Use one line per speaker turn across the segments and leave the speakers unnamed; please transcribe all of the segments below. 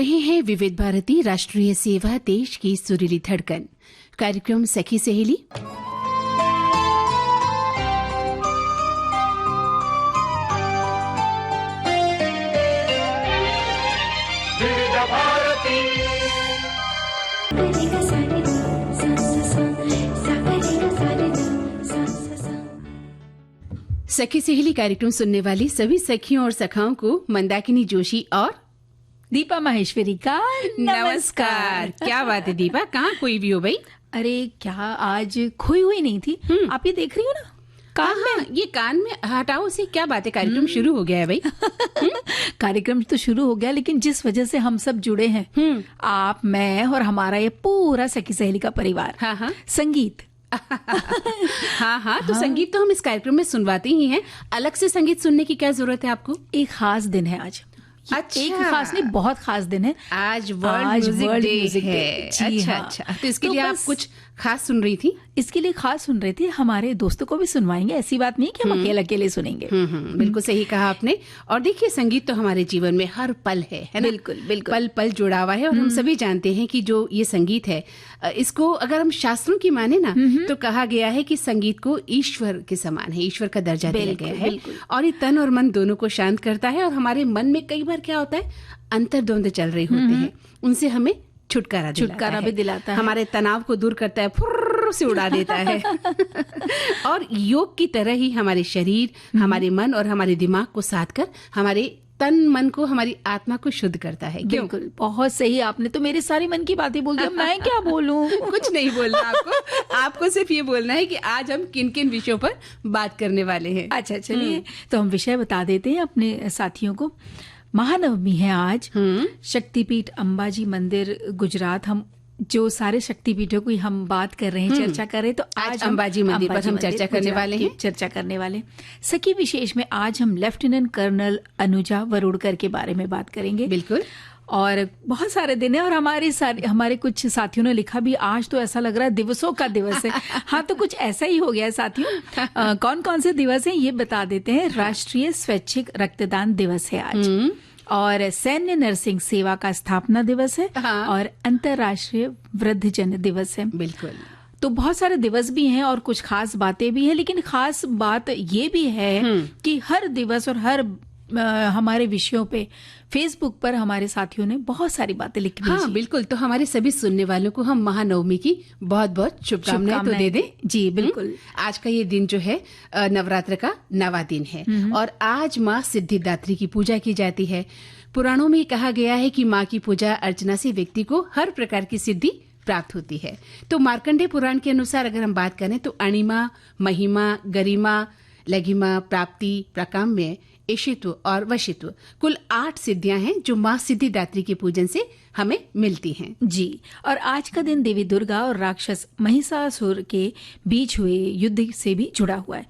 रहे हैं विविध भारती राष्ट्रीय सेवा, देश की सुरीली धड़कन। कार्यक्रम सखी सहेली। सखी सहेली कार्यक्रम सुनने वाली सभी सखियों और सखाओं को मंदाकिनी जोशी और
दीपा माहेश्वरी का
नमस्कार। क्या बात है दीपा, कहाँ खोई भी हो भाई?
अरे क्या आज खोई हुई नहीं थी। आप ये देख रही हो ना कान में,
ये कान में हटाओ से क्या बात है, कार्यक्रम शुरू हो गया है भाई।
कार्यक्रम तो शुरू हो गया, लेकिन जिस वजह से हम सब जुड़े हैं, आप, मैं और हमारा ये पूरा सखी सहेली का परिवार, संगीत।
हाँ, तो संगीत तो हम इस कार्यक्रम में सुनवाते ही हैं। अलग से संगीत सुनने की क्या जरूरत है आपको?
एक खास दिन है आज।
अच्छा,
एक खास नहीं, बहुत खास दिन है
आज। वर्ल्ड म्यूजिक डे है। अच्छा, तो इसके लिए आप कुछ खास सुन रही थी?
इसके लिए खास सुन रही थी, हमारे दोस्तों को भी सुनवाएंगे। ऐसी बात नहीं कि हम अकेले अकेले सुनेंगे।
बिल्कुल सही कहा आपने। और देखिए, संगीत तो हमारे जीवन में हर पल है ना?
बिल्कुल बिल्कुल,
पल पल जुड़ा हुआ है। और हम सभी जानते हैं कि जो ये संगीत है, इसको अगर हम शास्त्रों की माने ना, तो कहा गया है कि संगीत को ईश्वर के समान है, ईश्वर का दर्जा दिया गया है। और ये तन और मन दोनों को शांत करता है। और हमारे मन में कई बार क्या होता है, अंतर्द्वंद चल रहे होते हैं, उनसे हमें छुटकारा भी दिलाता है। हमारे तनाव को दूर करता है, फुर्र से उड़ा देता है। और योग की तरह ही हमारे शरीर, हमारे मन और हमारे दिमाग को साध कर हमारे तन मन को, हमारी आत्मा को शुद्ध करता है।
बिल्कुल, बहुत सही। आपने तो मेरे सारी मन की बातें बोल दी, मैं क्या बोलूं?
कुछ नहीं बोलना आपको सिर्फ ये बोलना है कि आज हम किन किन विषयों पर बात करने वाले हैं।
अच्छा, चलिए तो हम विषय बता देते हैं अपने साथियों को। महानवमी है आज। शक्तिपीठ अंबाजी मंदिर गुजरात, हम जो सारे शक्तिपीठों की हम बात कर रहे हैं, चर्चा कर रहे हैं, तो आज
अंबाजी मंदिर पर हम चर्चा करने वाले हैं।
सखी विशेष में आज हम लेफ्टिनेंट कर्नल अनुजा वरुड़कर के बारे में बात करेंगे।
बिल्कुल।
और बहुत सारे दिन है, और हमारे कुछ साथियों ने लिखा भी, आज तो ऐसा लग रहा है दिवसों का दिवस है। हाँ, तो कुछ ऐसा ही हो गया है साथियों। कौन कौन से दिवस हैं ये बता देते हैं। राष्ट्रीय स्वैच्छिक रक्तदान दिवस है आज, और सैन्य नर्सिंग सेवा का स्थापना दिवस है, और अंतर्राष्ट्रीय वृद्धजन दिवस है।
बिल्कुल।
तो बहुत सारे दिवस भी हैं और कुछ खास बातें भी हैं, लेकिन खास बात ये भी है कि हर दिवस और हर हमारे विषयों पे फेसबुक पर हमारे साथियों ने बहुत सारी बातें लिखी।
हाँ, बिल्कुल। तो हमारे सभी सुनने वालों को हम महानवमी की बहुत बहुत शुभकामनाएं तो दे दें।
जी बिल्कुल।
आज का ये दिन जो है नवरात्र का 9वां दिन है, और आज माँ सिद्धिदात्री की पूजा की जाती है। पुराणों में कहा गया है कि माँ की पूजा अर्चना से व्यक्ति को हर प्रकार की सिद्धि प्राप्त होती है। तो मार्कंडेय पुराण के अनुसार अगर हम बात करें तो अणिमा, महिमा, गरिमा, लघिमा, प्राप्ति, प्राकाम्य, ईशित्व और वशित्व, कुल 8 सिद्धियां हैं जो माँ सिद्धिदात्री के पूजन से हमें मिलती हैं।
जी, और आज का दिन देवी दुर्गा और राक्षस महिषासुर के बीच हुए युद्ध से भी जुड़ा हुआ है।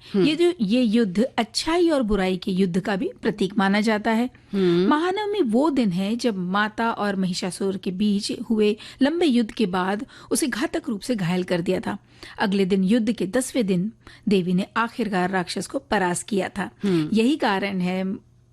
ये युद्ध अच्छाई और बुराई के युद्ध का भी प्रतीक माना जाता है। महानवमी वो दिन है जब माता और महिषासुर के बीच हुए लंबे युद्ध के बाद उसे घातक रूप से घायल कर दिया था। अगले दिन युद्ध के 10वें दिन देवी ने आखिरकार राक्षस को परास्त किया था। यही कारण है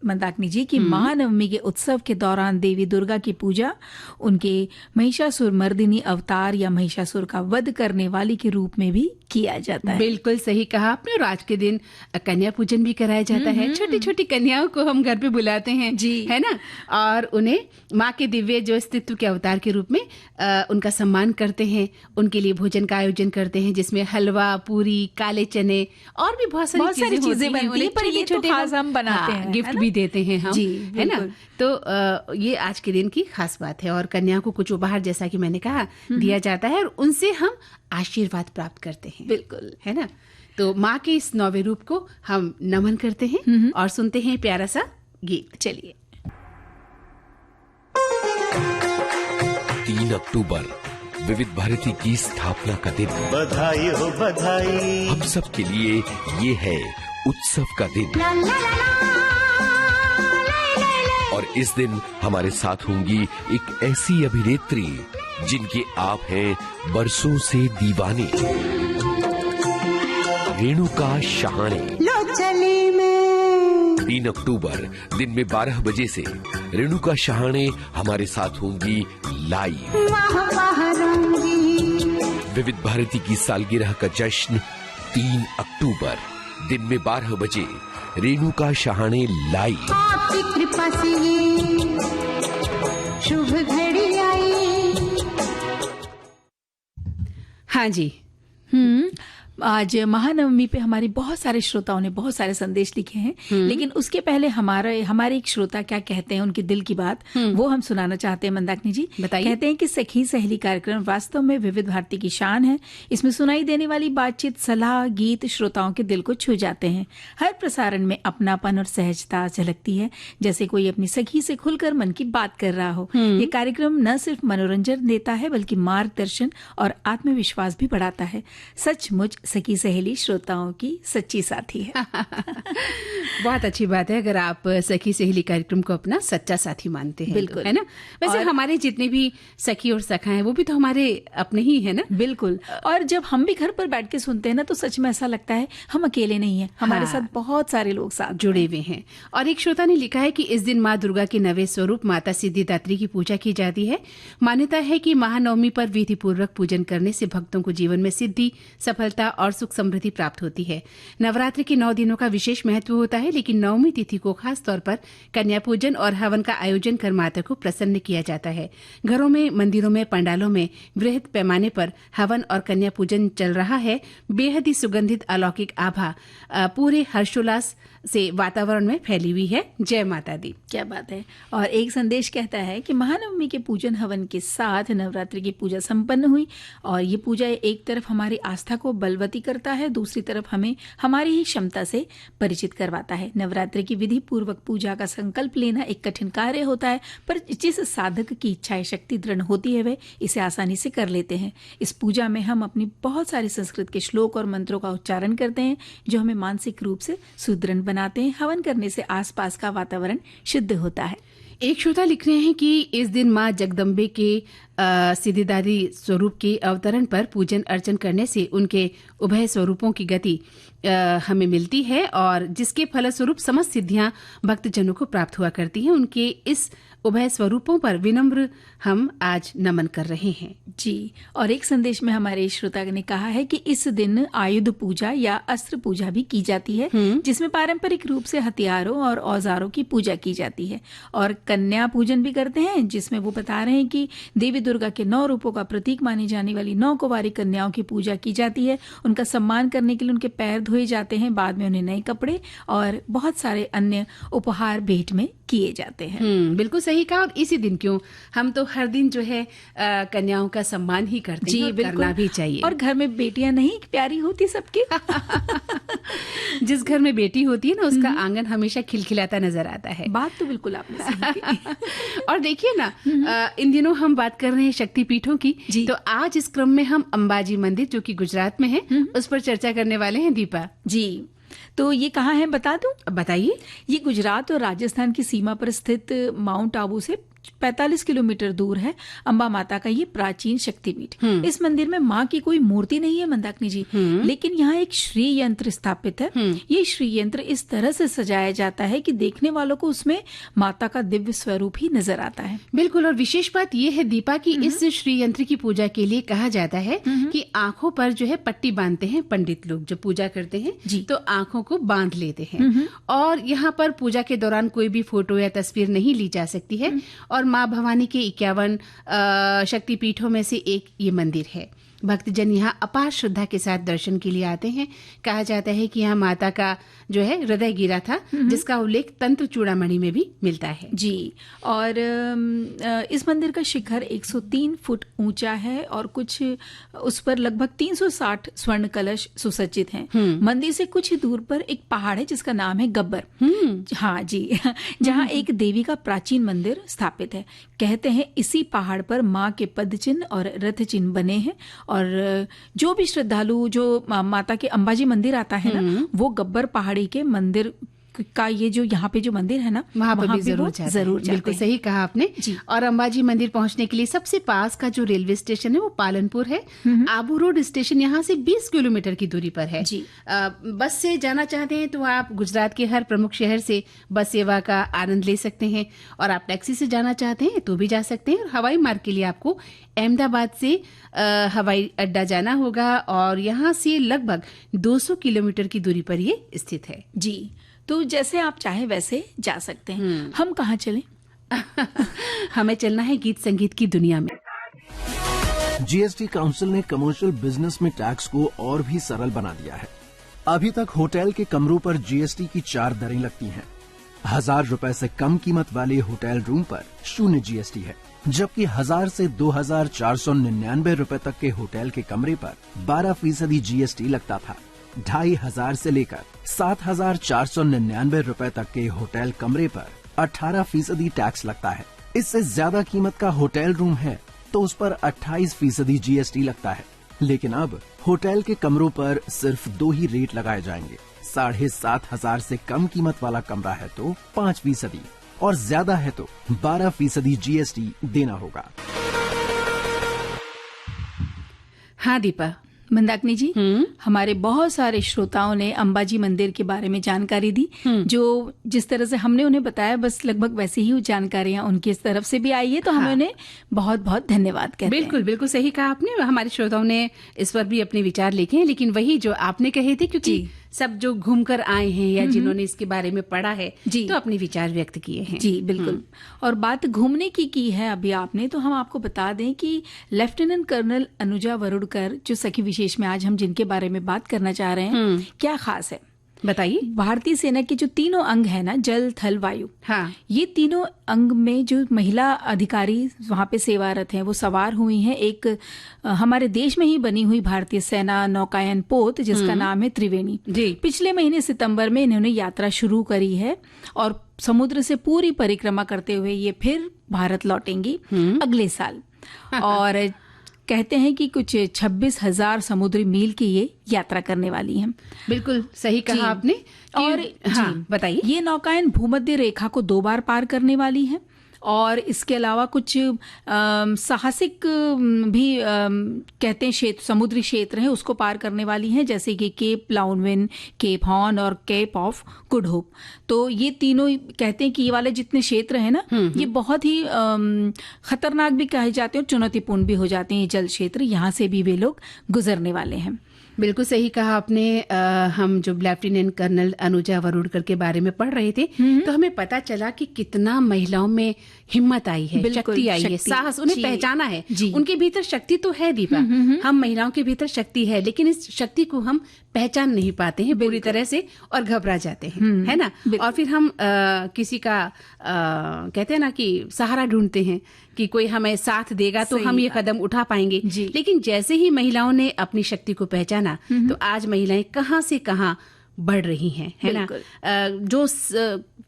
मंदाकिनी जी की महानवमी के उत्सव के दौरान देवी दुर्गा की पूजा उनके महिषासुर मर्दिनी अवतार या महिषासुर का वध करने वाली के रूप में भी किया जाता है।
बिल्कुल सही कहा आपने। और आज के दिन कन्या पूजन भी कराया जाता है। छोटी छोटी कन्याओं को हम घर पे बुलाते हैं, जी है ना, और उन्हें माँ के दिव्य जो अस्तित्व के अवतार के रूप में उनका सम्मान करते हैं। उनके लिए भोजन का आयोजन करते हैं, जिसमें हलवा, पूरी, काले चने और भी बहुत सारी चीजें बनती हैं।
पर ये छोटे खास हम बनाते हैं,
गिफ्ट भी देते हैं हम, है ना। तो ये आज के दिन की खास बात है। और कन्या को कुछ उपहार, जैसा कि मैंने कहा, दिया जाता है, और उनसे हम आशीर्वाद प्राप्त करते हैं।
बिल्कुल,
है ना। तो माँ के इस 9वें रूप को हम नमन करते हैं और सुनते हैं प्यारा सा गीत।
चलिए।
3 अक्टूबर विविध भारती की स्थापना का दिन।
बधाई हो बधाई।
हम सब के लिए ये है उत्सव का दिन। और इस दिन हमारे साथ होंगी एक ऐसी अभिनेत्री जिनके आप हैं बरसों से दीवाने, रेणुका शहाणे।
लो चली में
3 अक्टूबर दिन में 12 बजे से रेणुका शहाणे हमारे साथ होंगी लाइव। विविध भारती की सालगिरह का जश्न 3 अक्टूबर दिन में 12 बजे रेणुका शहाणे लाइव।
आपकी कृपा से ये शुभ घड़ी आई।
हाँ जी।
आज महानवमी पे हमारे बहुत सारे श्रोताओं ने बहुत सारे संदेश लिखे हैं, लेकिन उसके पहले हमारे एक श्रोता क्या कहते हैं, उनके दिल की बात वो हम सुनाना चाहते हैं। मंदाकिनी जी
बताइए।
कहते हैं कि सखी सहेली कार्यक्रम वास्तव में विविध भारती की शान है। इसमें सुनाई देने वाली बातचीत, सलाह, गीत श्रोताओं के दिल को छू जाते हैं। हर प्रसारण में अपनापन और सहजता झलकती है, जैसे कोई अपनी सखी से खुलकर मन की बात कर रहा हो। ये कार्यक्रम न सिर्फ मनोरंजन देता है बल्कि मार्गदर्शन और आत्मविश्वास भी बढ़ाता है। सचमुच सखी सहेली श्रोताओं की सच्ची साथी है।
बहुत अच्छी बात है अगर आप सखी सहेली कार्यक्रम को अपना सच्चा साथी मानते हैं।
बिल्कुल।
है ना। वैसे हमारे जितने भी सखी और सखा हैं वो भी तो हमारे अपने ही है ना।
बिल्कुल। और जब हम भी घर पर बैठ के सुनते हैं ना तो सच में ऐसा लगता है हम अकेले नहीं हैं, हमारे साथ बहुत सारे लोग साथ
जुड़े हुए हैं। और एक श्रोता ने लिखा है कि इस दिन माँ दुर्गा के नवे स्वरूप माता सिद्धिदात्री की पूजा की जाती है। मान्यता है कि महानवमी पर विधि पूर्वक पूजन करने से भक्तों को जीवन में सिद्धि, सफलता और सुख समृद्धि प्राप्त होती है। नवरात्रि के 9 दिनों का विशेष महत्व होता है, लेकिन नवमी तिथि को खास तौर पर कन्या पूजन और हवन का आयोजन कर माता को प्रसन्न किया जाता है। घरों में, मंदिरों में, पंडालों में बृहद पैमाने पर हवन और कन्या पूजन चल रहा है। बेहद ही सुगंधित अलौकिक आभा पूरे हर्षोल्लास से वातावरण में फैली हुई है। जय माता दी।
क्या बात है। और एक संदेश कहता है कि महानवमी के पूजन हवन के साथ नवरात्रि की पूजा संपन्न हुई और ये पूजा एक तरफ हमारी आस्था को बलवती करता है, दूसरी तरफ हमें हमारी ही क्षमता से परिचित करवाता है। नवरात्रि की विधि पूर्वक पूजा का संकल्प लेना एक कठिन कार्य होता है, पर जिस साधक की इच्छा शक्ति दृढ़ होती है वे इसे आसानी से कर लेते हैं। इस पूजा में हम अपनी बहुत सारे संस्कृत के श्लोक और मंत्रों का उच्चारण करते हैं जो हमें मानसिक रूप से सुदृढ़ बनाते हैं। हवन करने से आसपास का वातावरण शुद्ध होता है।
एक श्रोता लिख रहे हैं कि इस दिन माँ जगदम्बे के सिद्धिदात्री स्वरूप के अवतरण पर पूजन अर्चन करने से उनके उभय स्वरूपों की गति हमें मिलती है और जिसके फलस्वरूप समस्त सिद्धियां भक्तजनों को प्राप्त हुआ करती हैं। उनके इस उभय स्वरूपों पर विनम्र हम आज नमन कर रहे हैं।
जी। और एक संदेश में हमारे श्रोता ने कहा है कि इस दिन आयुध पूजा या अस्त्र पूजा भी की जाती है, जिसमें पारंपरिक रूप से हथियारों और औजारों की पूजा की जाती है। और कन्या पूजन भी करते हैं, जिसमें वो बता रहे हैं कि देवी दुर्गा के 9 रूपों का प्रतीक मानी जाने वाली 9 कुंवारी कन्याओं की पूजा की जाती है। उनका सम्मान करने के लिए उनके पैर धोए जाते हैं, बाद में उन्हें नए कपड़े और बहुत सारे अन्य उपहार भेंट में किए जाते हैं।
बिल्कुल सही कहा। और इसी दिन क्यों, हम तो हर दिन जो है कन्याओं का सम्मान ही करते हैं।
जी,
करना भी चाहिए।
और घर में बेटियां नहीं प्यारी होती सबकी।
जिस घर में बेटी होती है ना उसका आंगन हमेशा खिलखिलाता नजर आता है।
बात तो बिल्कुल आपने सही की।
और देखिए ना, इन दिनों हम बात कर रहे हैं शक्तिपीठों की, तो आज इस क्रम में हम अंबाजी मंदिर जो कि गुजरात में है उस पर चर्चा करने वाले हैं। दीपा
जी, तो ये कहाँ है बता दूं?
बताइए।
ये गुजरात और राजस्थान की सीमा पर स्थित माउंट आबू से 45 किलोमीटर दूर है अंबा माता का ये प्राचीन शक्तिपीठ। इस मंदिर में माँ की कोई मूर्ति नहीं है मंदाकिनी जी, लेकिन यहाँ एक श्री यंत्र स्थापित है। ये श्री यंत्र इस तरह से सजाया जाता है कि देखने वालों को उसमें माता का दिव्य स्वरूप ही नजर आता है।
बिल्कुल। और विशेष बात ये है दीपा कि इस श्री यंत्र की पूजा के लिए कहा जाता है कि आंखों पर जो है पट्टी बांधते हैं पंडित लोग जब पूजा करते हैं, तो आंखों को बांध लेते हैं। और यहाँ पर पूजा के दौरान कोई भी फोटो या तस्वीर नहीं ली जा सकती है। और माँ भवानी के 51 शक्तिपीठों में से एक ये मंदिर है। भक्तजन यहाँ अपार श्रद्धा के साथ दर्शन के लिए आते हैं। कहा जाता है कि यहाँ माता का जो है हृदय गिरा था, जिसका उल्लेख तंत्र चूड़ामणि में भी मिलता है।
जी। और इस मंदिर का शिखर 103 फुट ऊंचा है और कुछ उस पर लगभग 360 स्वर्ण कलश सुसज्जित हैं। मंदिर से कुछ ही दूर पर एक पहाड़ है जिसका नाम है गब्बर। हाँ जी, जहाँ एक देवी का प्राचीन मंदिर स्थापित है। कहते हैं इसी पहाड़ पर माँ के पद चिन्ह और रथ चिन्ह बने हैं और जो भी श्रद्धालु जो माता के अंबाजी मंदिर आता है ना, वो गब्बर पहाड़ी के मंदिर का ये जो यहाँ पे जो मंदिर है ना,
वहाँ पर भी
वो
जरूर जाते
जरूर
हैं। बिल्कुल सही कहा आपने। और अंबाजी मंदिर पहुंचने के लिए सबसे पास का जो रेलवे स्टेशन है वो पालनपुर है। आबू रोड स्टेशन यहाँ से 20 किलोमीटर की दूरी पर है। बस से जाना चाहते हैं तो आप गुजरात के हर प्रमुख शहर से बस सेवा का आनंद ले सकते हैं, और आप टैक्सी से जाना चाहते हैं तो भी जा सकते हैं। और हवाई मार्ग के लिए आपको अहमदाबाद से हवाई अड्डा जाना होगा, और यहाँ से लगभग 200 किलोमीटर की दूरी पर ये स्थित है।
जी, तो जैसे आप चाहे वैसे जा सकते हैं। हम कहाँ चलें?
हमें चलना है गीत संगीत की दुनिया में।
जीएसटी काउंसिल ने कमर्शियल बिजनेस में टैक्स को और भी सरल बना दिया है। अभी तक होटल के कमरों पर जीएसटी की 4 दरें लगती हैं। 1000 रुपए से कम कीमत वाले होटल रूम पर 0 जीएसटी है, जबकि 1000 से 2499 रुपए तक के होटल के कमरे पर 12% जीएसटी लगता था। 2500 से लेकर 7499 रुपए तक के होटल कमरे पर 18% टैक्स लगता है। इससे ज्यादा कीमत का होटल रूम है तो उस पर 28% जीएसटी लगता है। लेकिन अब होटल के कमरों पर सिर्फ 2 ही रेट लगाए जाएंगे। 7500 से कम कीमत वाला कमरा है तो 5% और ज्यादा है तो 12% जीएसटी देना होगा।
हाँ दीपा।
मंदाकिनी जी, हमारे बहुत सारे श्रोताओं ने अंबाजी मंदिर के बारे में जानकारी दी, जो जिस तरह से हमने उन्हें बताया बस लगभग वैसी ही जानकारियां उनकी तरफ से भी आई है, तो हमें उन्हें बहुत बहुत धन्यवाद कहते हैं।
बिल्कुल बिल्कुल सही कहा आपने। हमारे श्रोताओं ने इस पर भी अपने विचार लिखे हैं, लेकिन वही जो आपने कहे थे, क्योंकि सब जो घूम कर आए हैं या जिन्होंने इसके बारे में पढ़ा है तो अपने विचार व्यक्त किए हैं।
जी बिल्कुल। और बात घूमने की है अभी आपने, तो हम आपको बता दें कि लेफ्टिनेंट कर्नल अनुजा वरुड़कर, जो सखी विशेष में आज हम जिनके बारे में बात करना चाह रहे हैं, क्या खास है
बताइए। भारतीय
सेना के जो तीनों अंग है ना, जल थल वायु,
हाँ,
ये तीनों अंग में जो महिला अधिकारी वहां पे सेवारत हैं वो सवार हुई हैं एक हमारे देश में ही बनी हुई भारतीय सेना नौकायन पोत, जिसका नाम है त्रिवेणी। पिछले महीने सितंबर में इन्होंने यात्रा शुरू करी है और समुद्र से पूरी परिक्रमा करते हुए ये फिर भारत लौटेंगी अगले साल। और कहते हैं कि कुछ 26,000 समुद्री मील की ये यात्रा करने वाली हैं।
बिल्कुल सही कहा आपने। और हाँ, बताइए।
ये नौकायन भूमध्य रेखा को 2 बार पार करने वाली है, और इसके अलावा कुछ साहसिक भी कहते हैं क्षेत्र, समुद्री क्षेत्र है उसको पार करने वाली हैं, जैसे कि केप लाउनविन, केप हॉर्न और केप ऑफ गुड होप। तो ये तीनों कहते हैं कि ये वाले जितने क्षेत्र हैं ना, ये बहुत ही खतरनाक भी कहे जाते हैं और चुनौतीपूर्ण भी हो जाते हैं। ये जल क्षेत्र, यहाँ से भी वे लोग गुजरने वाले हैं।
बिल्कुल सही कहा आपने। हम जो लेफ्टिनेंट कर्नल अनुजा वरुड़कर के बारे में पढ़ रहे थे, तो हमें पता चला कि कितना महिलाओं में हिम्मत आई है, शक्ति आई है, साहस, उन्हें पहचाना है। उनके भीतर शक्ति तो है दीपा, हम महिलाओं के भीतर शक्ति है, लेकिन इस शक्ति को हम पहचान नहीं पाते हैं पूरी तरह से और घबरा जाते हैं, है ना। और फिर हम किसी का कहते हैं ना कि सहारा ढूंढते हैं कि कोई हमें साथ देगा तो हम ये कदम उठा पाएंगे। लेकिन जैसे ही महिलाओं ने अपनी शक्ति को पहचाना, तो आज महिलाएं कहां से कहां बढ़ रही हैं, है ना। जो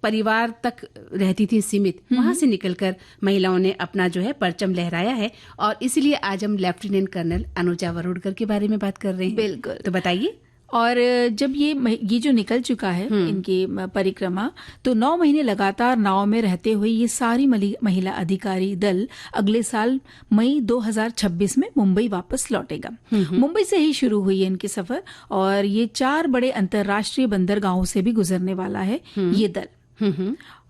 परिवार तक रहती थी सीमित, वहां से निकलकर महिलाओं ने अपना जो है परचम लहराया है, और इसलिए आज हम लेफ्टिनेंट कर्नल अनुजा वरुड़कर के बारे में बात कर रहे हैं।
बिल्कुल,
तो बताइए।
और जब ये जो निकल चुका है इनकी परिक्रमा, तो 9 महीने लगातार नाव में रहते हुए ये सारी महिला अधिकारी दल अगले साल मई 2026 में मुंबई वापस लौटेगा। मुंबई से ही शुरू हुई है इनकी सफर, और ये 4 बड़े अंतर्राष्ट्रीय बंदरगाहों से भी गुजरने वाला है ये दल।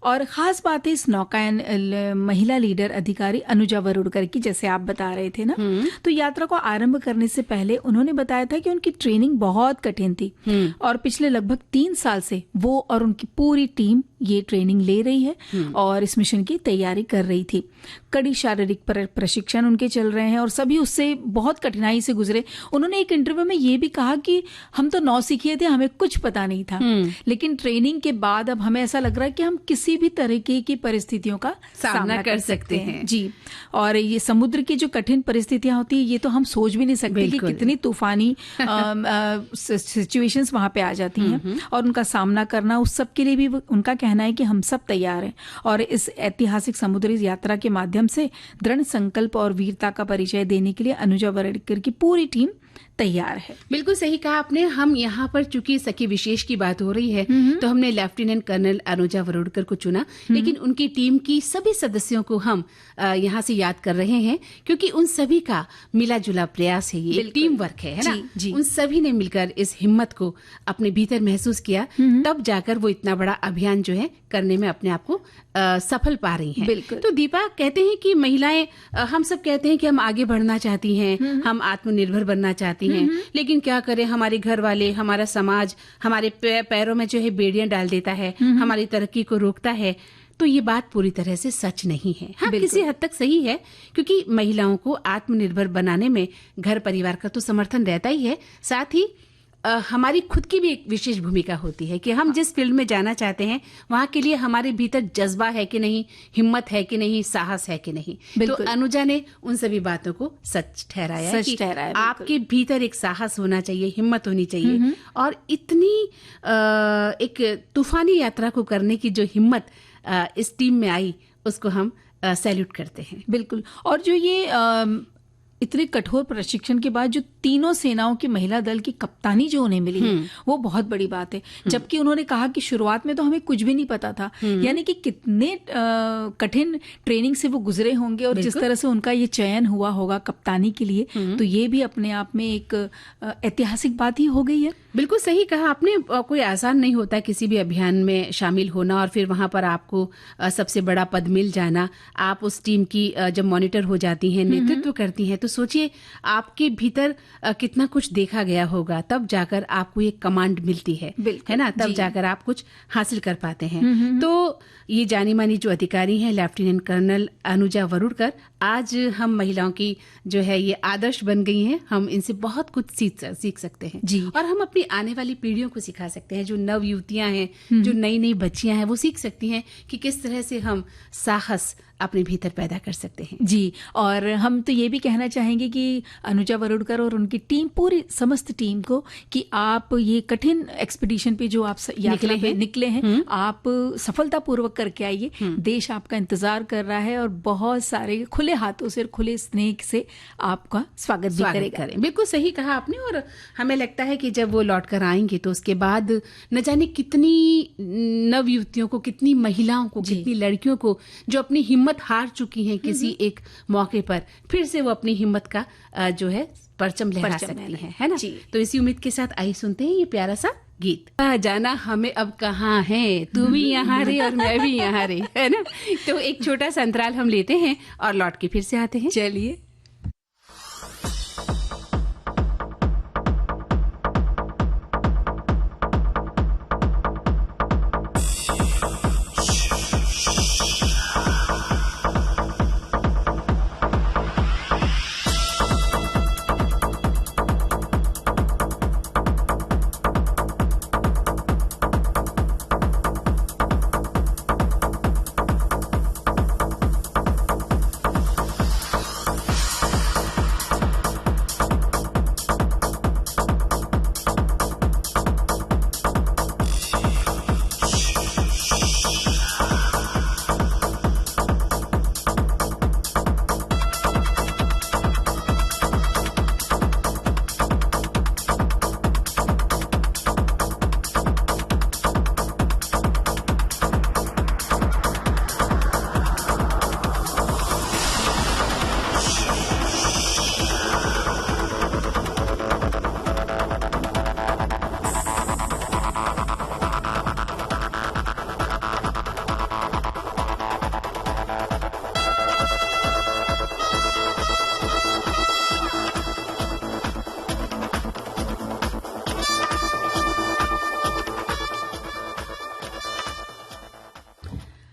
और खास बात है इस नौकायन महिला लीडर अधिकारी अनुजा वरुड़कर की, जैसे आप बता रहे थे ना, तो यात्रा को आरंभ करने से पहले उन्होंने बताया था कि उनकी ट्रेनिंग बहुत कठिन थी, और पिछले लगभग 3 साल से वो और उनकी पूरी टीम ये ट्रेनिंग ले रही है और इस मिशन की तैयारी कर रही थी। कड़ी शारीरिक प्रशिक्षण उनके चल रहे हैं और सभी उससे बहुत कठिनाई से गुजरे। उन्होंने एक इंटरव्यू में ये भी कहा कि हम तो नौसिखिए थे, हमें कुछ पता नहीं था, लेकिन ट्रेनिंग के बाद अब हमें ऐसा लग रहा है कि हम किसी भी तरीके की परिस्थितियों का सामना कर सकते हैं। जी, और ये समुद्र की जो कठिन परिस्थितियां होती है, ये तो हम सोच भी नहीं सकते कि कितनी तूफानी सिचुएशंस वहां पे आ जाती हैं, और उनका सामना करना, उस सब के लिए भी उनका कहना है कि हम सब तैयार हैं। और इस ऐतिहासिक समुद्री यात्रा के माध्यम से दृढ़ संकल्प और वीरता का परिचय देने के लिए अनुजा वरुड़कर की पूरी टीम तैयार है।
बिल्कुल सही कहा आपने। हम यहाँ पर चूंकि सखी विशेष की बात हो रही है तो हमने लेफ्टिनेंट कर्नल अनुजा वरुड़कर को चुना, लेकिन उनकी टीम की सभी सदस्यों को हम यहाँ से याद कर रहे हैं क्योंकि उन सभी का मिला जुला प्रयास है, ये टीम वर्क है ना।
जी।
उन सभी ने मिलकर इस हिम्मत को अपने भीतर महसूस किया, तब जाकर वो इतना बड़ा अभियान जो है करने में अपने आप को सफल पा रही हैं।
बिल्कुल।
तो दीपा, कहते हैं कि महिलाएं, हम सब कहते हैं कि हम आगे बढ़ना चाहती हैं, हम आत्मनिर्भर बनना चाहती हैं, लेकिन क्या करें, हमारे घर वाले, हमारा समाज हमारे पैरों में जो है बेड़ियां डाल देता है, हमारी तरक्की को रोकता है। तो ये बात पूरी तरह से सच नहीं है। हाँ, किसी हद तक सही है क्योंकि महिलाओं को आत्मनिर्भर बनाने में घर परिवार का तो समर्थन रहता ही है, साथ ही हमारी खुद की भी एक विशेष भूमिका होती है कि हम जिस फील्ड में जाना चाहते हैं वहां के लिए हमारे भीतर जज्बा है कि नहीं, हिम्मत है कि नहीं, साहस है कि नहीं। तो अनुजा ने उन सभी बातों को सच ठहराया कि आपके भीतर एक साहस होना चाहिए, हिम्मत होनी चाहिए, और इतनी एक तूफानी यात्रा को करने की जो हिम्मत इस टीम में आई उसको हम सैल्यूट करते हैं।
बिल्कुल। और जो ये इतने कठोर प्रशिक्षण के बाद जो तीनों सेनाओं की महिला दल की कप्तानी जो उन्हें मिली है वो बहुत बड़ी बात है। जबकि उन्होंने कहा कि शुरुआत में तो हमें कुछ भी नहीं पता था, यानी कि कितने कठिन ट्रेनिंग से वो गुजरे होंगे और जिस तरह से उनका ये चयन हुआ होगा कप्तानी के लिए, तो ये भी अपने आप में एक ऐतिहासिक बात ही हो गई है।
बिल्कुल सही कहा आपने। कोई आसान नहीं होता किसी भी अभियान में शामिल होना और फिर वहां पर आपको सबसे बड़ा पद मिल जाना। आप उस टीम की जब मॉनिटर हो जाती हैं, नेतृत्व करती हैं, तो सोचिए आपके भीतर कितना कुछ देखा गया होगा, तब जाकर आपको एक कमांड मिलती है ना, तब जाकर आप कुछ हासिल कर पाते हैं। तो ये जानी मानी जो अधिकारी हैं लेफ्टिनेंट कर्नल अनुजा वरुड़कर, आज हम महिलाओं की जो है ये आदर्श बन गई हैं। हम इनसे बहुत कुछ सीख सकते हैं
जी।
और हम अपनी आने वाली पीढ़ियों को सिखा सकते हैं। जो नव युवतियां हैं, जो नई नई बच्चियां हैं, वो सीख सकती हैं कि किस तरह से हम साहस अपने भीतर पैदा कर सकते हैं।
जी। और हम तो ये भी कहना चाहेंगे कि अनुजा वरुड़कर और उनकी टीम, पूरी समस्त टीम को, कि आप ये कठिन एक्सपीडिशन पे जो आप यात्रा पे निकले हैं, आप सफलतापूर्वक करके आइए। देश आपका इंतजार कर रहा है और बहुत सारे खुले हाथों से, खुले स्नेह से आपका स्वागत भी करेगा।
बिल्कुल सही कहा आपने। और हमें लगता है कि जब वो लौट कर आएंगे तो उसके बाद न जाने कितनी नव युवतियों को, कितनी महिलाओं को, कितनी लड़कियों को जो अपनी हिम्मत हार चुकी हैं किसी एक मौके पर, फिर से वो अपनी हिम्मत का जो है परचम लहरा सकती हैं, है ना। तो इसी उम्मीद के साथ आइए सुनते हैं ये प्यारा सा गीत। जाना हमें अब कहाँ है, तू भी यहाँ रे और मैं भी यहाँ रे, है ना। तो एक छोटा सा अंतराल हम लेते हैं और लौट के फिर से आते हैं।
चलिए।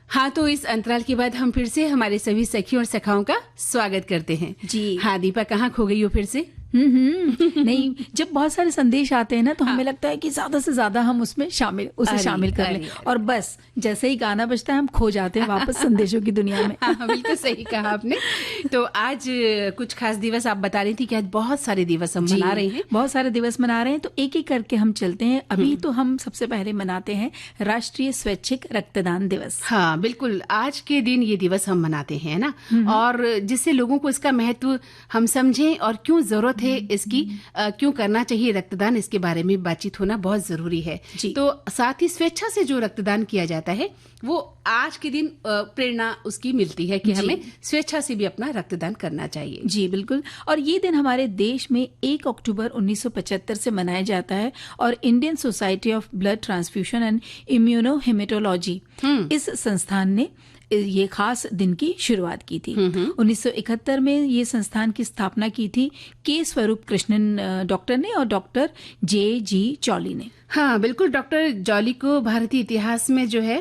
हाँ, तो इस अंतराल के बाद हम फिर से हमारे सभी सखियों और सखाओं का स्वागत करते हैं।
जी
हाँ दीपा, कहाँ खो गई हो फिर से?
नहीं, जब बहुत सारे संदेश आते हैं ना तो हमें लगता है कि ज्यादा से ज्यादा हम उसमें शामिल कर लें, और बस जैसे ही गाना बजता है हम खो जाते हैं वापस संदेशों की दुनिया में।
हाँ, बिल्कुल सही कहा आपने। तो आज कुछ खास दिवस आप बता रही थी कि आज बहुत सारे दिवस हम मना रहे हैं।
बहुत सारे दिवस मना रहे हैं, तो एक एक करके हम चलते हैं। अभी तो हम सबसे पहले मनाते हैं राष्ट्रीय स्वैच्छिक रक्तदान दिवस।
हाँ बिल्कुल, आज के दिन ये दिवस हम मनाते हैं ना, और जिससे लोगों को इसका महत्व हम समझें और क्यों जरूरत जरूरत है इसकी, क्यों करना चाहिए रक्तदान, इसके बारे में बातचीत होना बहुत जरूरी है। तो साथ ही स्वेच्छा से जो रक्तदान किया जाता है वो आज के दिन प्रेरणा उसकी मिलती है कि हमें स्वेच्छा से भी अपना रक्तदान करना चाहिए।
जी बिल्कुल। और ये दिन हमारे देश में 1 अक्टूबर 1975 से मनाया जाता है और Indian Society of Blood Transfusion and Immunohaematology इस संस्थान ने ये खास दिन की शुरुआत की थी। 1971 में ये संस्थान की स्थापना की थी के स्वरूप कृष्णन डॉक्टर ने और डॉक्टर जे.जी. जॉली ने।
हाँ बिल्कुल, डॉक्टर जॉली को भारतीय इतिहास में जो है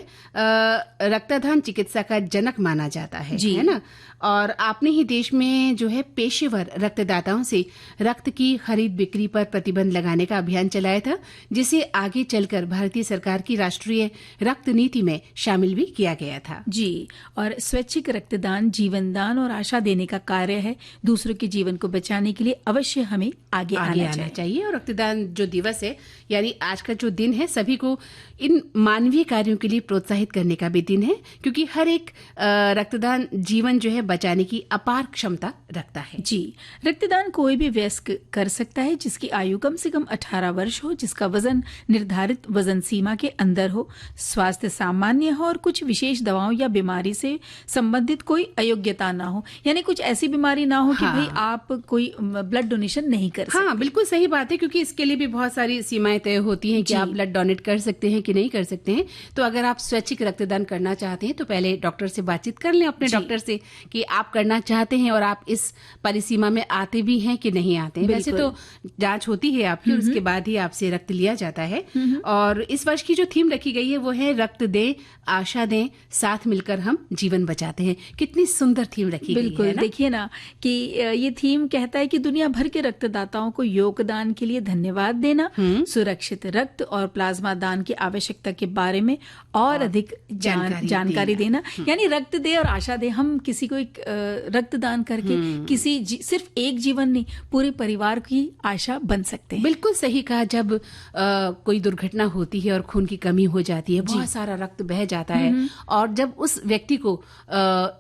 रक्तदान चिकित्सा का जनक माना जाता है ना। और आपने ही देश में जो है पेशेवर रक्तदाताओं से रक्त की खरीद बिक्री पर प्रतिबंध लगाने का अभियान चलाया था, जिसे आगे चलकर भारतीय सरकार की राष्ट्रीय रक्त नीति में शामिल भी किया गया था।
जी, और स्वैच्छिक रक्तदान जीवन दान और आशा देने का कार्य है। दूसरों के जीवन को बचाने के लिए अवश्य हमें आगे आना चाहिए।
और रक्तदान जो दिवस है, यानी आज का जो दिन है, सभी को इन मानवीय कार्यों के लिए प्रोत्साहित करने का भी दिन है, क्योंकि हर एक रक्तदान जीवन जो है बचाने की अपार क्षमता रखता है।
जी, रक्तदान कोई भी वयस्क कर सकता है जिसकी आयु कम से कम 18 वर्ष हो, जिसका वजन निर्धारित वजन सीमा के अंदर हो, स्वास्थ्य सामान्य हो और कुछ विशेष दवाओं या बीमारी से संबंधित कोई अयोग्यता ना हो। यानी कुछ ऐसी बीमारी ना हो कि भाई आप कोई ब्लड डोनेशन नहीं कर सकते।
हाँ बिल्कुल सही बात है, क्योंकि इसके लिए भी बहुत सारी सीमाएं तय होती हैं कि आप ब्लड डोनेट कर सकते हैं कि नहीं कर सकते हैं। तो अगर आप स्वैच्छिक रक्तदान करना चाहते हैं तो पहले डॉक्टर से बातचीत कर लें, अपने डॉक्टर से, कि आप करना चाहते हैं और आप इस परिसीमा में आते भी हैं कि नहीं आते हैं। वैसे तो जांच होती है आपकी, और उसके बाद ही आपसे रक्त लिया जाता है। और इस वर्ष की जो थीम रखी गई है वो है रक्त दे आशा दें, साथ मिलकर हम जीवन बचाते हैं। कितनी सुंदर थीम रखी गई है ना?
देखिए ना कि ये थीम कहता है कि दुनिया भर के रक्तदाताओं को योगदान के लिए धन्यवाद देना, सुरक्षित रक्त और प्लाज्मा दान की आवश्यकता के बारे में और अधिक जानकारी देना। यानी रक्त दे और आशा दे। हम किसी को एक रक्तदान करके सिर्फ एक जीवन नहीं, पूरे परिवार की आशा बन सकते हैं।
बिल्कुल सही कहा। जब कोई दुर्घटना होती है और खून की कमी हो जाती है, बहुत सारा रक्त बह जाता है, और जब उस व्यक्ति को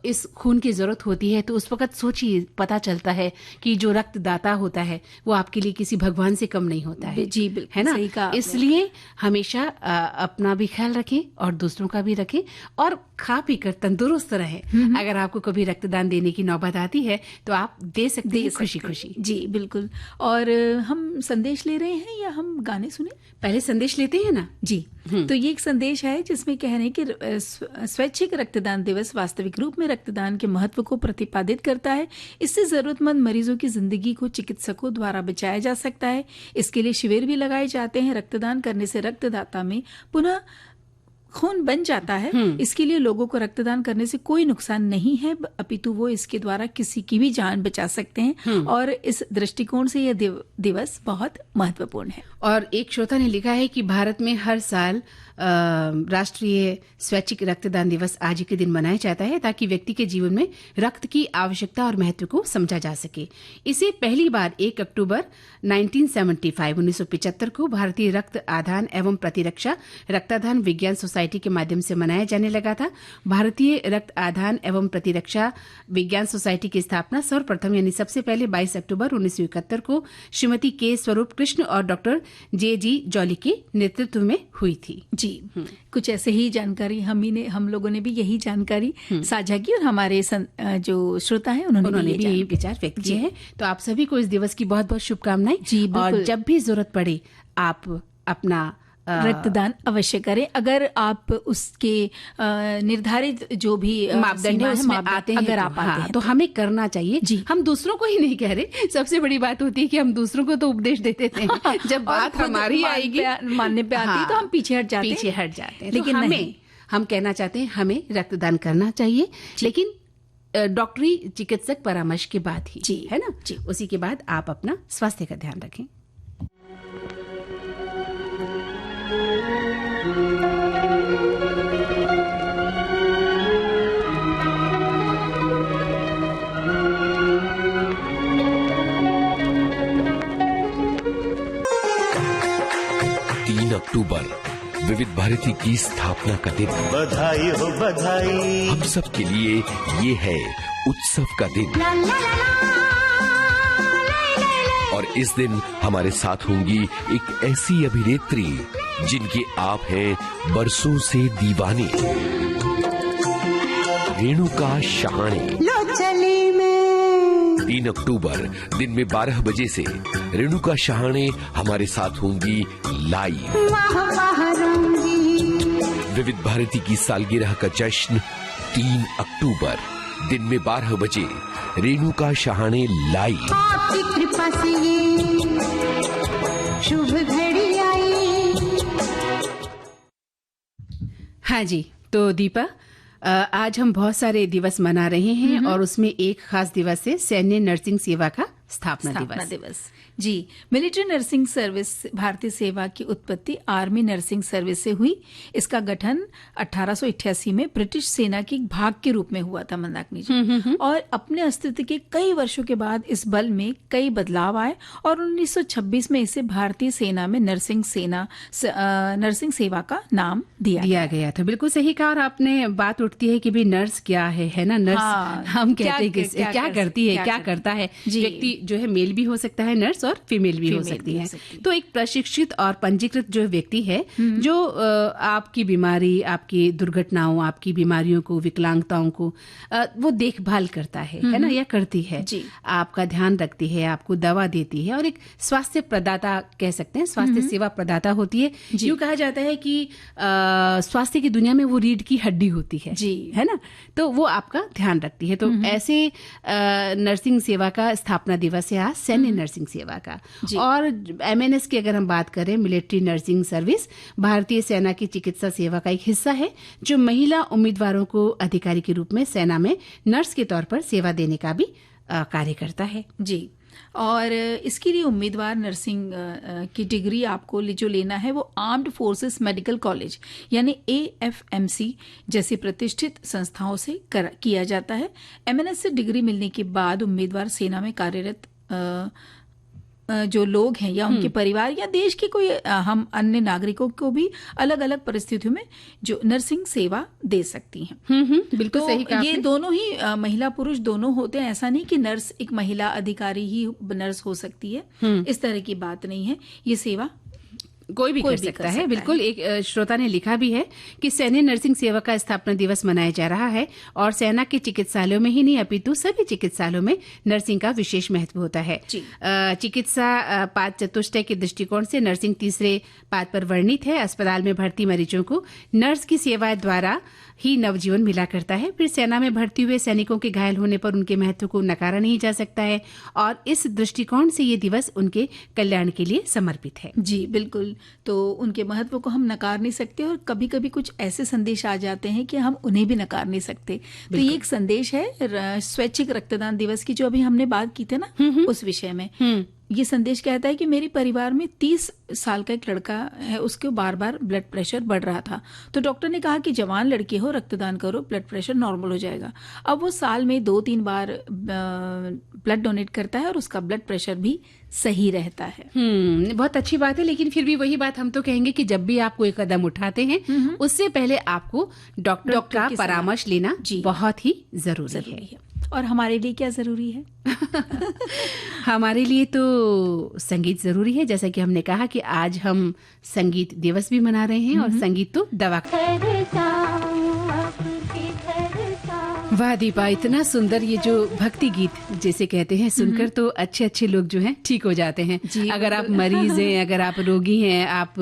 इस खून की जरूरत होती है तो उस वक्त सोचिए, पता चलता है कि जो रक्तदाता होता है वो आपके लिए किसी भगवान से कम नहीं होता है।
जी बिल्कुल,
है ना?
सही कहा।
इसलिए हमेशा अपना भी ख्याल रखें और दूसरों का भी रखें, और खा पी कर तंदुरुस्त रहें। अगर आपको कभी रक्तदान देने की नौबत आती है तो आप दे सकते हैं खुशी खुशी।
जी बिल्कुल। और हम संदेश ले रहे हैं या हम गाने सुने?
पहले संदेश लेते हैं ना
जी। तो ये एक संदेश है जिसमें कह रहे हैं कि स्वैच्छिक रक्तदान दिवस वास्तविक रूप में रक्तदान के महत्व को प्रतिपादित करता है। इससे जरूरतमंद मरीजों की जिंदगी को चिकित्सकों द्वारा बचाया जा सकता है। इसके लिए शिविर भी लगाए जाते हैं। रक्तदान करने से रक्तदाता में पुनः खून बन जाता है। इसके लिए लोगों को रक्तदान करने से कोई नुकसान नहीं है, अपितु वो इसके द्वारा किसी की भी जान बचा सकते हैं। और इस दृष्टिकोण से यह दिवस बहुत महत्वपूर्ण है।
और एक श्रोता ने लिखा है कि भारत में हर साल राष्ट्रीय स्वैच्छिक रक्तदान दिवस आज ही के दिन मनाया जाता है, ताकि व्यक्ति के जीवन में रक्त की आवश्यकता और महत्व को समझा जा सके। इसे पहली बार 1 अक्टूबर 1975 को भारतीय रक्त आदान एवं प्रतिरक्षा रक्तदान विज्ञान सोसाइटी के माध्यम से मनाया जाने लगा था। भारतीय रक्त आदान एवं प्रतिरक्षा विज्ञान सोसाइटी की स्थापना सर्वप्रथम यानी सबसे पहले 22 अक्टूबर 1971 को श्रीमती के स्वरूप कृष्ण और डॉक्टर जे.जी. जॉली के नेतृत्व में हुई थी।
जी, कुछ ऐसे ही जानकारी हम लोगों ने भी यही जानकारी साझा की, और हमारे जो श्रोता हैं उन्होंने भी यही
विचार व्यक्त किए हैं। तो आप सभी को इस दिवस की बहुत बहुत शुभकामनाएं।
जी,
और जब भी जरूरत पड़े आप अपना
रक्तदान अवश्य करें। अगर आप उसके निर्धारित जो भी
मापदंड है उसमें आते हैं,
अगर आप आते हैं
तो हमें करना चाहिए। हम दूसरों को ही नहीं कह रहे। सबसे बड़ी बात होती है कि हम दूसरों को तो उपदेश देते थे, जब बात हमारी आएगी
मानने पे आती है तो हम पीछे हट जाते हैं।
लेकिन हम कहना चाहते हैं हमें रक्तदान करना चाहिए, लेकिन डॉक्टरी चिकित्सक परामर्श के बाद ही, है ना? उसी के बाद आप अपना स्वास्थ्य का ध्यान रखें।
3 अक्टूबर विविध भारती की स्थापना का दिन।
बधाई हो बधाई।
हम सब के लिए ये है उत्सव का दिन। और इस दिन हमारे साथ होंगी एक ऐसी अभिनेत्री जिनके आप हैं बरसों से दीवाने, रेणुका शहाणे।
लो चली मैं
3 अक्टूबर दिन में 12 बजे से रेणुका शहाणे हमारे साथ होंगी लाइव।
वाह रहूंगी।
विविध भारती की सालगिरह का जश्न 3 अक्टूबर दिन में 12 बजे रेणुका शहाणे लाइव।
आपकी कृपा से ये शुभ घड़ी आई।
हाँ जी, तो दीपा, आज हम बहुत सारे दिवस मना रहे हैं और उसमें एक खास दिवस है सैन्य नर्सिंग सेवा का स्थापना दिवस।
जी, मिलिट्री नर्सिंग सर्विस भारतीय सेवा की उत्पत्ति आर्मी नर्सिंग सर्विस से हुई। इसका गठन 1888 में ब्रिटिश सेना के एक भाग के रूप में हुआ था, मंदाकिनी जी। और अपने अस्तित्व के कई वर्षों के बाद इस बल में कई बदलाव आए और 1926 में इसे भारतीय सेना में नर्सिंग नर्सिंग सेवा का नाम दिया
गया था। बिल्कुल सही कहा। और आपने बात उठती है कि भाई नर्स क्या है ना? नर्स हम कहते हैं क्या करती है, क्या करता है। व्यक्ति जो है मेल भी हो सकता है नर्स और फीमेल भी हो सकती है। तो एक प्रशिक्षित और पंजीकृत जो व्यक्ति है जो आपकी बीमारी, आपकी दुर्घटनाओं, आपकी बीमारियों को, विकलांगताओं को वो देखभाल करता है ना, या करती है, आपका ध्यान रखती है, आपको दवा देती है और एक स्वास्थ्य प्रदाता कह सकते हैं, स्वास्थ्य सेवा प्रदाता होती है। यूं कहा जाता है कि स्वास्थ्य की दुनिया में वो रीढ़ की हड्डी होती है ना, तो वो आपका ध्यान रखती है। तो ऐसे नर्सिंग सेवा का स्थापना दिवस है आज, सैन्य नर्सिंग सेवा का। और MNS की अगर हम बात करें, मिलिट्री नर्सिंग सर्विस भारतीय सेना की चिकित्सा सेवा का एक हिस्सा है जो महिला उम्मीदवारों को अधिकारी के रूप में सेना में नर्स के तौर पर सेवा देने का भी कार्य करता है।
जी, और इसके लिए उम्मीदवार नर्सिंग की डिग्री आपको जो लेना है वो आर्म्ड फोर्सेस मेडिकल कॉलेज यानी AFMC जैसी प्रतिष्ठित संस्थाओं से किया जाता है। MNS से डिग्री मिलने के बाद उम्मीदवार सेना में कार्यरत जो लोग हैं या उनके परिवार या देश के कोई हम अन्य नागरिकों को भी अलग अलग परिस्थितियों में जो नर्सिंग सेवा दे सकती हैं।
बिल्कुल
तो
सही कहा।
ये दोनों ही महिला पुरुष दोनों होते हैं। ऐसा नहीं कि नर्स एक महिला अधिकारी ही नर्स हो सकती है, इस तरह की बात नहीं है। ये सेवा
कोई भी कर सकता है। बिल्कुल। एक श्रोता ने लिखा भी है कि सैन्य नर्सिंग सेवा का स्थापना दिवस मनाया जा रहा है और सेना के चिकित्सालयों में ही नहीं अपितु सभी चिकित्सालयों में नर्सिंग का विशेष महत्व होता है। चिकित्सा पाद चतुष्टय के दृष्टिकोण से नर्सिंग तीसरे पाद पर वर्णित है। अस्पताल में भर्ती मरीजों को नर्स की सेवाएं द्वारा ही नवजीवन मिला करता है। फिर सेना में भर्ती हुए सैनिकों के घायल होने पर उनके महत्व को नकारा नहीं जा सकता है और इस दृष्टिकोण से ये दिवस उनके कल्याण के लिए समर्पित है।
जी बिल्कुल। तो उनके महत्व को हम नकार नहीं सकते और कभी कभी कुछ ऐसे संदेश आ जाते हैं कि हम उन्हें भी नकार नहीं सकते। तो ये एक संदेश है स्वैच्छिक रक्तदान दिवस की जो अभी हमने बात की थी ना, उस विषय में। ये संदेश कहता है कि मेरे परिवार में 30 साल का एक लड़का है, उसके बार बार ब्लड प्रेशर बढ़ रहा था। तो डॉक्टर ने कहा कि जवान लड़के हो, रक्तदान करो, ब्लड प्रेशर नॉर्मल हो जाएगा। अब वो साल में 2-3 बार ब्लड डोनेट करता है और उसका ब्लड प्रेशर भी सही रहता है।
बहुत अच्छी बात है। लेकिन फिर भी वही बात हम तो कहेंगे कि जब भी आप कोई कदम उठाते हैं उससे पहले आपको डॉक्टर का परामर्श लेना बहुत ही जरूरी है।
और हमारे लिए क्या जरूरी है?
हमारे लिए तो संगीत जरूरी है। जैसा कि हमने कहा कि आज हम संगीत दिवस भी मना रहे हैं और संगीत तो दवा। वाह दीपा, इतना सुंदर ये जो भक्ति गीत जैसे कहते हैं, सुनकर तो अच्छे अच्छे लोग जो हैं ठीक हो जाते हैं। अगर आप मरीज हैं, अगर आप रोगी हैं, आप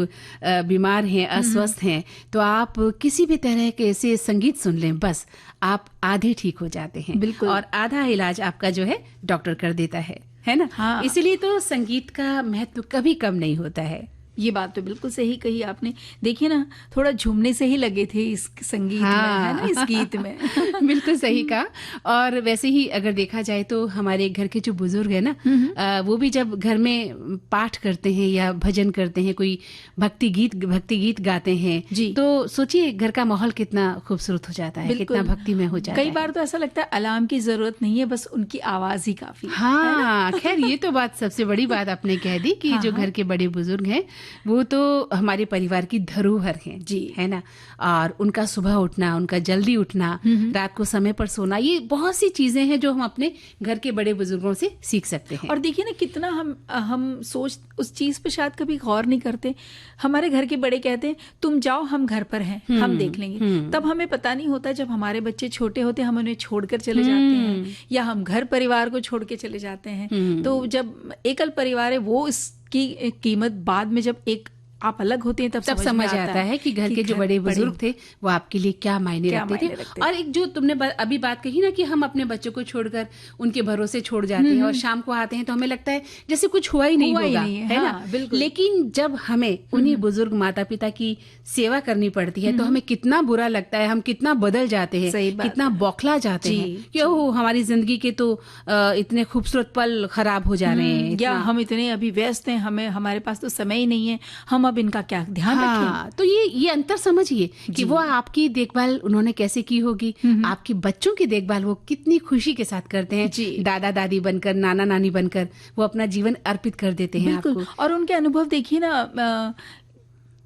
बीमार हैं, अस्वस्थ हैं, तो आप किसी भी तरह के ऐसे संगीत सुन लें, बस आप आधे ठीक हो जाते हैं।
बिल्कुल।
और आधा इलाज आपका जो है डॉक्टर कर देता है ना।
हाँ।
इसीलिए तो संगीत का महत्व कभी कम नहीं होता है।
ये बात तो बिल्कुल सही कही आपने। देखिए ना, थोड़ा झूमने से ही लगे थे इस संगीत में, है ना, इस गीत में।
बिल्कुल सही कहा। और वैसे ही अगर देखा जाए तो हमारे घर के जो बुजुर्ग है ना, वो भी जब घर में पाठ करते हैं या भजन करते हैं, कोई भक्ति गीत गाते हैं, तो सोचिए घर का माहौल कितना खूबसूरत हो जाता है, कितना भक्तिमय हो जाता है।
कई बार तो ऐसा लगता है अलार्म की जरूरत नहीं है, बस उनकी आवाज ही काफी।
हाँ, खैर ये तो बात सबसे बड़ी बात आपने कह दी कि जो घर के बड़े बुजुर्ग हैं वो तो हमारे परिवार की धरोहर है
जी,
है ना। और उनका सुबह उठना, उनका जल्दी उठना, रात को समय पर सोना, ये बहुत सी चीजें हैं जो हम अपने घर के बड़े बुजुर्गों से सीख सकते हैं।
और देखिए ना कितना हम सोच उस चीज पे शायद कभी गौर नहीं करते। हमारे घर के बड़े कहते हैं तुम जाओ, हम घर पर हैं, हम देख लेंगे। तब हमें पता नहीं होता, जब हमारे बच्चे छोटे होते हम उन्हें छोड़कर चले जाते हैं, या हम घर परिवार को छोड़ के चले जाते हैं। तो जब एकल परिवार है, वो इसकी कीमत बाद में जब एक आप अलग होते हैं तब
समझ आता है कि घर के जो बड़े बुजुर्ग थे वो आपके लिए क्या मायने रखते थे। और एक जो तुमने अभी बात कही ना कि हम अपने बच्चों को छोड़कर उनके भरोसे छोड़ जाते हैं और शाम को आते हैं तो हमें लगता है जैसे कुछ हुआ ही नहीं होगा, है ना। बिल्कुल। लेकिन जब हमें उन्हीं बुजुर्ग माता पिता की सेवा करनी पड़ती है तो हमें कितना बुरा लगता है, हम कितना बदल जाते हैं, कितना बौखला जाते हैं कि ओह हमारी जिंदगी के तो इतने खूबसूरत पल खराब हो जा रहे हैं,
या हम इतने अभी व्यस्त हैं, हमारे पास तो समय ही नहीं है, हम अब इनका क्या ध्यान रखें।
तो ये अंतर समझिए कि वो आपकी देखभाल उन्होंने कैसे की होगी, आपके बच्चों की देखभाल वो कितनी खुशी के साथ करते हैं, दादा दादी बनकर, नाना नानी बनकर वो अपना जीवन अर्पित कर देते हैं आपको।
और उनके अनुभव देखिए ना,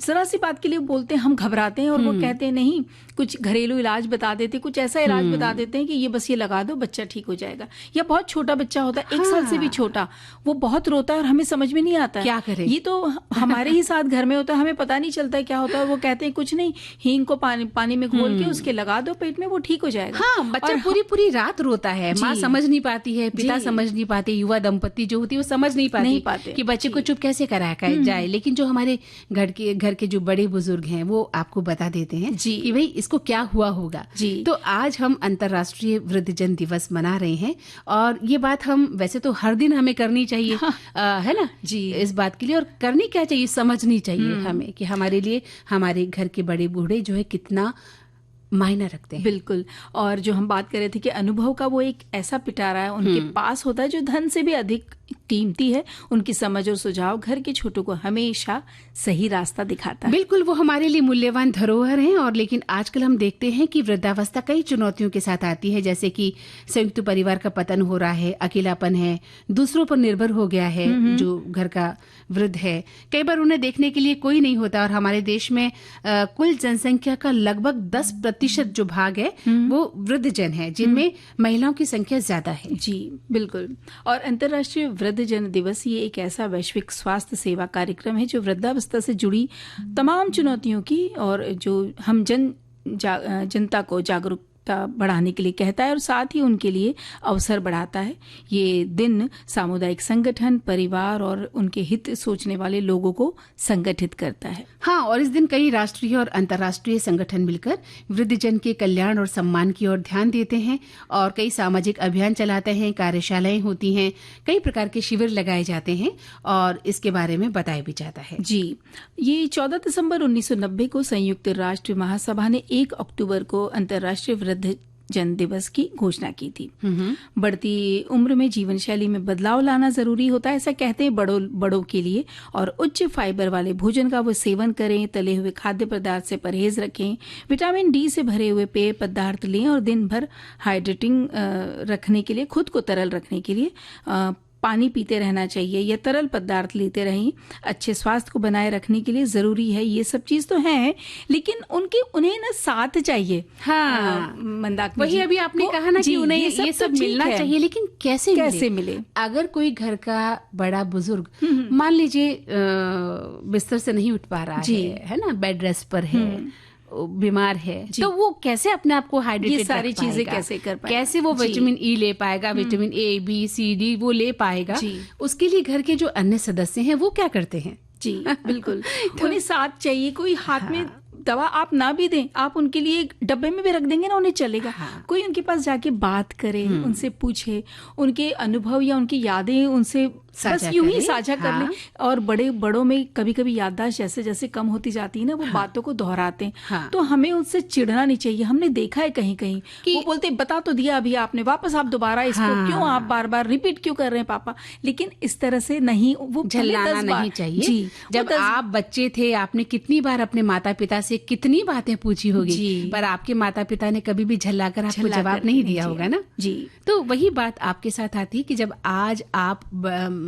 जरा सी बात के लिए बोलते हैं, हम घबराते हैं और वो कहते हैं नहीं, कुछ घरेलू इलाज बता देते, कुछ ऐसा इलाज बता देते हैं कि ये बस ये लगा दो, बच्चा ठीक हो जाएगा। या बहुत छोटा बच्चा होता है, 1 साल से भी छोटा, वो बहुत रोता है और हमें समझ में नहीं आता
क्या करें।
ये तो हमारे ही साथ घर में होता है, हमें पता नहीं चलता है क्या होता है। वो कहते हैं कुछ नहीं, हींग को पानी में घोल के उसके लगा दो पेट में, वो ठीक हो जाएगा।
हाँ, बच्चा पूरी रात रोता है, माँ समझ नहीं पाती है, पिता समझ नहीं पाते, युवा दंपति जो होती है वो समझ नहीं पाते कि बच्चे को चुप कैसे कराया जाए। लेकिन जो हमारे घर के जो बड़े बुजुर्ग हैं वो आपको बता देते हैं कि भाई इसको क्या हुआ होगा। तो आज हम अंतर्राष्ट्रीय वृद्धजन दिवस मना रहे हैं और ये बात हम वैसे तो हर दिन हमें करनी चाहिए, है ना जी, इस बात के लिए। और करनी क्या चाहिए, समझनी चाहिए हमें कि हमारे लिए हमारे घर के बड़े बूढ़े जो है कितना मायना रखते हैं।
बिल्कुल। और जो हम बात कर रहे थे कि अनुभव का वो एक ऐसा पिटारा है उनके पास होता है जो धन से भी अधिक कीमती है। उनकी समझ और सुझाव घर के छोटों को हमेशा सही रास्ता दिखाता है।
बिल्कुल, वो हमारे लिए मूल्यवान धरोहर हैं। और लेकिन आजकल हम देखते हैं कि वृद्धावस्था कई चुनौतियों के साथ आती है, जैसे कि संयुक्त परिवार का पतन हो रहा है, अकेलापन है, दूसरों पर निर्भर हो गया है जो घर का वृद्ध है, कई बार उन्हें देखने के लिए कोई नहीं होता। और हमारे देश में कुल जनसंख्या का लगभग 10% जो भाग है वो वृद्धजन है, जिनमें महिलाओं की संख्या ज्यादा है।
जी बिल्कुल। और अंतर्राष्ट्रीय वृद्धजन दिवस ये एक ऐसा वैश्विक स्वास्थ्य सेवा कार्यक्रम है जो वृद्धावस्था से जुड़ी तमाम चुनौतियों की और जो हम जनता को जागरूकता बढ़ाने के लिए कहता है और साथ ही उनके लिए अवसर बढ़ाता है। ये दिन सामुदायिक संगठन, परिवार और उनके हित सोचने वाले लोगों को संगठित करता है।
हाँ, और इस दिन कई राष्ट्रीय और अंतर्राष्ट्रीय संगठन मिलकर वृद्धजन के कल्याण और सम्मान की ओर ध्यान देते हैं और कई सामाजिक अभियान चलाते हैं, कार्यशालाएं होती हैं, कई प्रकार के शिविर लगाए जाते हैं और इसके बारे में बताया भी जाता है।
जी, ये 14 दिसंबर 1990 को संयुक्त राष्ट्र महासभा ने 1 अक्टूबर को अंतर्राष्ट्रीय वृद्धजन दिवस की घोषणा की थी। बढ़ती उम्र में जीवन शैली में बदलाव लाना जरूरी होता है, ऐसा कहते हैं बड़ों के लिए। और उच्च फाइबर वाले भोजन का वो सेवन करें, तले हुए खाद्य पदार्थ से परहेज रखें, विटामिन डी से भरे हुए पेय पदार्थ लें और दिन भर हाइड्रेटिंग रखने के लिए, खुद को तरल रखने के लिए पानी पीते रहना चाहिए या तरल पदार्थ लेते रहें। अच्छे स्वास्थ्य को बनाए रखने के लिए जरूरी है। ये सब चीज तो है, लेकिन उन्हें ना साथ चाहिए।
हाँ,
मंदाकिनी
वही अभी आपने कहा ना कि उन्हें ये सब मिलना चाहिए, लेकिन कैसे मिले? अगर कोई घर का बड़ा बुजुर्ग मान लीजिए बिस्तर से नहीं उठ पा रहा है ना, बेड रेस्ट पर है, बीमार है, तो वो कैसे अपने आप को हाइड्रेटेड,
ये सारी चीजें कैसे कर पाएगा?
कैसे वो विटामिन ई ले पाएगा, vitamin A, B, C, D वो ले पाएगा? उसके लिए घर के जो अन्य सदस्य हैं वो क्या करते हैं?
जी बिल्कुल। तो उन्हें साथ चाहिए, कोई हाथ में दवा आप ना भी दें, आप उनके लिए डब्बे में भी रख देंगे ना, उन्हें चलेगा। कोई उनके पास जाके बात करे, उनसे पूछे, उनके अनुभव या उनकी यादें उनसे बस यूं ही साझा कर लें। और बड़ों में कभी कभी याददाश्त जैसे जैसे कम होती जाती है ना, वो बातों को दोहराते हैं। तो हमें उनसे चिढ़ना नहीं चाहिए। हमने देखा है कहीं कहीं वो बोलते बता तो दिया अभी आपने, वापस आप दोबारा इसको क्यों आप बार बार रिपीट क्यों कर रहे हैं पापा? लेकिन इस तरह से नहीं, वो
झल्लाना नहीं चाहिए। जी, जब आप बच्चे थे आपने कितनी बार अपने माता पिता से कितनी बातें पूछी होगी, पर आपके माता पिता ने कभी भी झल्लाकर आपको जवाब नहीं दिया होगा ना।
जी,
तो वही बात आपके साथ आती है कि जब आज आप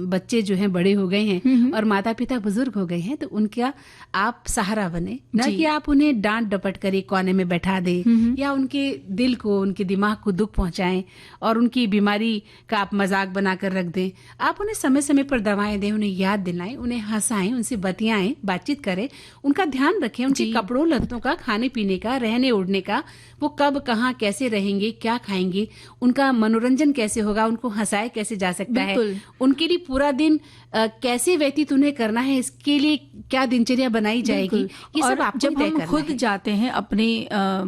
बच्चे जो हैं बड़े हो गए हैं और माता पिता बुजुर्ग हो गए हैं, तो उनका आप सहारा बने, न कि आप उन्हें डांट डपट कर एक कोने में बैठा दे या उनके दिल को, उनके दिमाग को दुख पहुंचाएं और उनकी बीमारी का आप मजाक बनाकर रख दें। आप उन्हें समय समय पर दवाएं दें, उन्हें याद दिलाएं, उन्हें हंसाएं, उनसे बतियाएं, बातचीत करें, उनका ध्यान रखें, उनके कपड़ों लत्तों का, खाने पीने का, रहने उड़ने का, वो कब कहाँ कैसे रहेंगे, क्या खाएंगे, उनका मनोरंजन कैसे होगा, उनको हंसाया कैसे जा सकता है, उनके लिए पूरा दिन कैसे व्यतीत उन्हें करना है, इसके लिए क्या दिनचर्या बनाई जाएगी, ये सब आपको
जब हम खुद जाते हैं अपने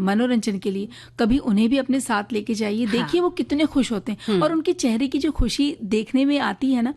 मनोरंजन के लिए, कभी उन्हें भी अपने साथ लेके जाइए। देखिए वो कितने खुश होते हैं और उनके चेहरे की जो खुशी देखने में आती है ना,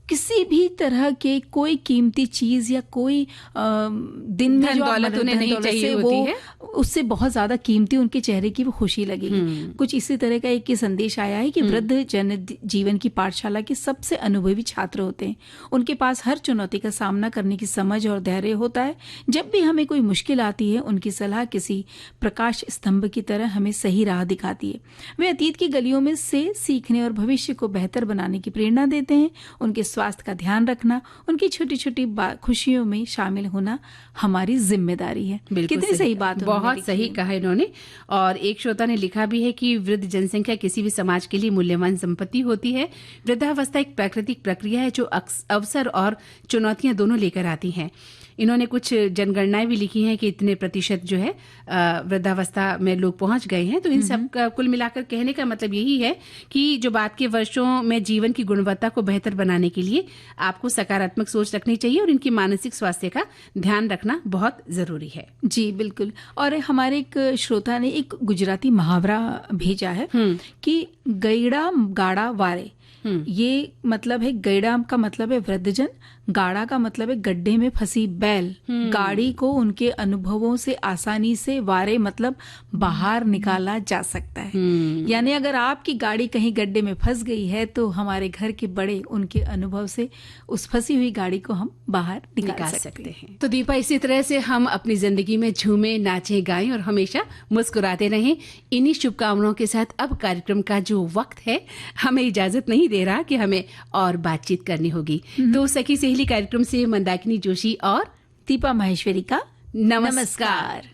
किसी भी तरह के कोई कीमती चीज या कोई दिन में जो
दौलत उन्हें नहीं चाहिए होती है,
उससे बहुत ज्यादा कीमती उनके चेहरे की वो खुशी लगेगी। कुछ इसी तरह का एक संदेश आया है कि वृद्ध जन जीवन की पाठशाला के सबसे अनुभवी छात्र होते हैं। उनके पास हर चुनौती का सामना करने की समझ और धैर्य होता है। जब भी हमें कोई मुश्किल आती है, उनकी सलाह किसी प्रकाश स्तंभ की तरह हमें सही राह दिखाती है। वे अतीत की गलियों में से सीखने और भविष्य को बेहतर बनाने की प्रेरणा देते हैं। उनके स्वास्थ्य का ध्यान रखना, उनकी छोटी छोटी खुशियों में शामिल होना हमारी जिम्मेदारी है। कितनी सही बात,
बहुत सही कहा इन्होंने। और एक श्रोता ने लिखा भी है कि वृद्ध जनसंख्या किसी भी समाज के लिए मूल्यवान संपत्ति होती है। वृद्धावस्था एक प्राकृतिक प्रक्रिया है जो अवसर और चुनौतियां दोनों लेकर आती है। इन्होंने कुछ जनगणनाएं भी लिखी हैं कि इतने प्रतिशत जो है वृद्धावस्था में लोग पहुंच गए हैं। तो इन सब का कुल मिलाकर कहने का मतलब यही है कि जो बाद के वर्षों में जीवन की गुणवत्ता को बेहतर बनाने के लिए आपको सकारात्मक सोच रखनी चाहिए और इनकी मानसिक स्वास्थ्य का ध्यान रखना बहुत जरूरी है।
जी बिल्कुल। और हमारे एक श्रोता ने एक गुजराती मुहावरा भेजा है कि गैड़ा गाड़ा वारे। ये मतलब है, गैड़ा का मतलब है वृद्धजन, गाड़ा का मतलब है गड्ढे में फंसी बैल। गाड़ी को उनके अनुभवों से आसानी से, वारे मतलब बाहर निकाला जा सकता है। यानी अगर आपकी गाड़ी कहीं गड्ढे में फंस गई है तो हमारे घर के बड़े उनके अनुभव से उस फंसी हुई गाड़ी को हम बाहर निकाल सकते हैं।
तो दीपा, इसी तरह से हम अपनी जिंदगी में झूमे, नाचे, गाएं और हमेशा मुस्कुराते रहें। इन्हीं शुभकामनाओं के साथ अब कार्यक्रम का जो वक्त है हमें इजाजत नहीं दे रहा कि हमें और बातचीत करनी होगी। तो सखी सहेली कार्यक्रम से मंदाकिनी जोशी और
दीपा माहेश्वरी का
नमस्कार।